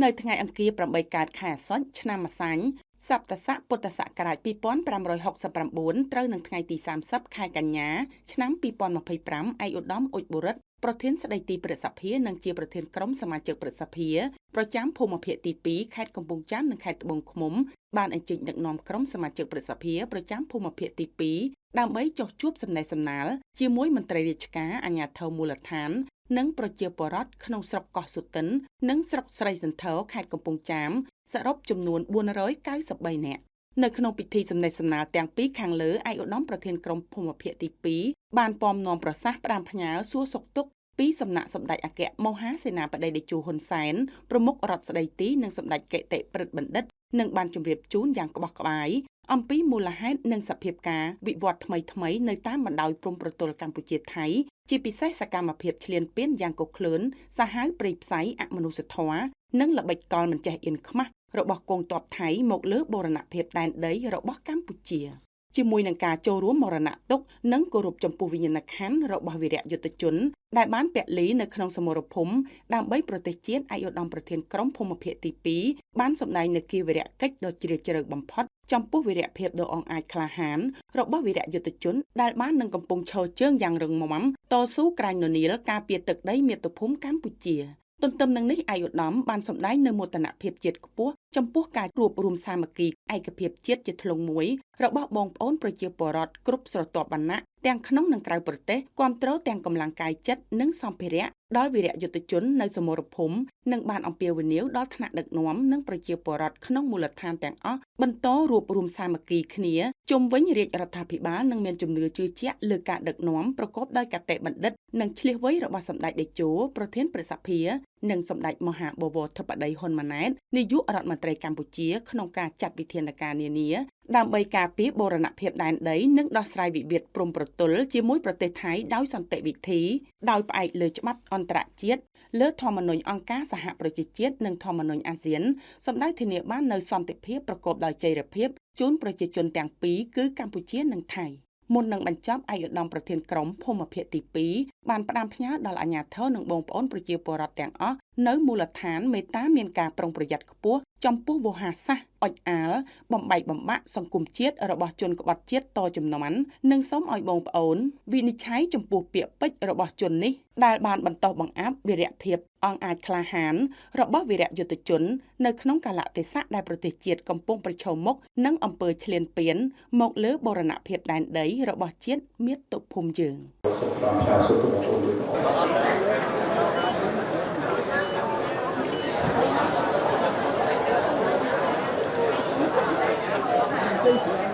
នៅថ្ងៃអង្គារ8កើតខែអាសត់ឆ្នាំម្សាញ់សប្តស័កពុទ្ធសករាជ2569ត្រូវនឹងថ្ងៃទី30ខែកញ្ញាឆ្នាំ2025ឯកឧត្តមអ៊ុចបូរិតប្រធានស្ដីទីព្រឹទ្ធសភានិងជាប្រធានក្រុមសមាជិកព្រឹទ្ធសភាប្រចាំភូមិភាគទី2ខេត្តកំពង់ចាមនិងខេត្តត្បូងឃ្មុំបានអញ្ជើញដឹកនាំក្រុមសមាជិកព្រឹទ្ធសភាប្រចាំភូមិភាគទី2ដើម្បីចុះជួបសំណេះសំណាលជាមួយមន្ត្រីរាជការអាជ្ញាធរមូលដ្ឋាននិងប្រជាពលរដ្ឋក្នុងស្រុកកោះសុទិននិងស្រុកស្រីសន្ធរខេត្តកំពង់ចាមសរុបចំនួន493នាក់នៅក្នុងពិធីសំណេះសំណាលទាំងពីរខាងលើឯកឧត្តមប្រធានក្រុមភូមិភាគទី2បានពំនាំប្រសាសន៍ផ្ដាំផ្ញើសួរសុខទុក្ខពីសំណាក់សម្ដេចអគ្គមហាសេនាបតីតេជោហ៊ុនសែនប្រមុខរដ្ឋស្ដីទីនិងសម្ដេចគតិព្រឹទ្ធបណ្ឌិតនិងបានជម្រាបជូនយ៉ាងក្បោះក្បាយអំពីមូលហេតុនិងសភាពការវិវត្តថ្មីៗនៅតាមបណ្ដោយព្រំប្រទល់កម្ពុជាថៃជាពិសេសសកម្មភាពឈ្លានពានយ៉ាងកុសខ្លួនសាហាវព្រៃផ្សៃអមនុស្សធម៌និងល្បិចកលមិនចេះអៀនខ្មាស់របស់កងទ័ពថៃមកលើបូរណភាពដែនដីរបស់កម្ពុជាជាមួយនឹងការចូលរួមមរណទុក្ខនិងគោរពចំពោះវិញ្ញាណក្ខន្ធរបស់វីរយុទ្ធជនដែលបានពលីនៅក្នុងសមរភូមិដើម្បីប្រទេសជាតិឯកឧត្តមប្រធានក្រុមភូមិភាគទី2បានសម្ដែងនូវគីវីរៈកិច្ចដ៏ជ្រាលជ្រៅបំផុតចំពោះវីរភាពដ៏អង់អាចក្លាហានរបស់វីរយុទ្ធជនដែលបាននឹងកំពុងឈរជើងយ៉ាងរឹងមាំតស៊ូក្រាញននៀលការពារទឹកដីមាតុភូមិកម្ពុជាទន្ទឹមនឹងនេះឯកឧត្តមបានសម្ដែងនូវមោទនភាពជាតិខ្ពស់ចំពោះការរួបរวมសាមគ្គីឯកភាពជាតិជាធ្លុងមួយរបស់បងប្អូនប្រជាពលរដ្ឋគ្រប់ស្រទាប់វណ្ណៈទាំងក្នុងនិងក្រៅប្រទេសគាំទ្រទាំងកម្លាំងកាយចិត្តនិងសម្ភារៈដល់វីរយុទ្ធជននៅសមរភូមិនិងបានអំពាវនាវដល់ថ្នាក់ដឹកនាំនិងប្រជាពលរដ្ឋក្នុងមូលដ្ឋានទាំងអស់បន្តរួបរวมសាមគ្គីគ្នាជុំវិញរាជរដ្ឋាភិបាលនិងមានជំនឿជឿជាក់លើការដឹកនាំប្រកបដោយគតិបណ្ឌិតនិងឆ្លៀសវៃរបស់សម្ដេចតេជោប្រធានព្រឹទ្ធសភានិងសម្ដេចមហាបវរធិបតីហ៊ុនម៉ាណែតនាយករដ្ឋមន្ត្រីកម្ពុជាក្នុងការចាត់វិធានការនានាដើម្បីការពារបូរណភាពដែនដីនិងដោះស្រាយវិវាទព្រំប្រទល់ជាមួយប្រទេសថៃដោយសន្តិវិធីដោយផ្អែកលើច្បាប់អន្តរជាតិលើធម្មនុញ្ញអង្គការសហប្រជាជាតិនិងធម្មនុញ្ញអាស៊ានសម្ដៅធានាបាននូវសន្តិភាពប្រកបដោយចីរភាពជូនប្រជាជនទាំងពីរគឺកម្ពុជានិងថៃមុននឹងបញ្ចប់ឯកឧត្តមប្រធានក្រុមភូមិភាគទី2បានផ្ដាំផ្ញើដល់អាជ្ញាធរនិងបងប្អូនប្រជាពលរដ្ឋទាំងអស់នៅមូលដ្ឋានមេត្តាមានការប្រុងប្រយ័ត្នខ្ពស់ចំពោះវោហារសាស្ត្រអុចអាលបំបែកបំបាក់សង្គមជាតិរបស់ជនក្បត់ជាតិតជំនាន់និងសូមឲ្យបងប្អូនវិនិច្ឆ័យចំពោះពាក្យពេចន៍របស់ជននេះដែលបានបន្តបង្អាប់វីរភាពអង់អាចក្លាហានរបស់វីរយុទ្ធជននៅក្នុងកាលៈទេសៈដែលប្រទេសជាតិកំពុងប្រឈមមុខនឹងអំពើឈ្លានពានមកលើបូរណភាពដែនដីរបស់ជាតិមាតុភូមិយើងThank you.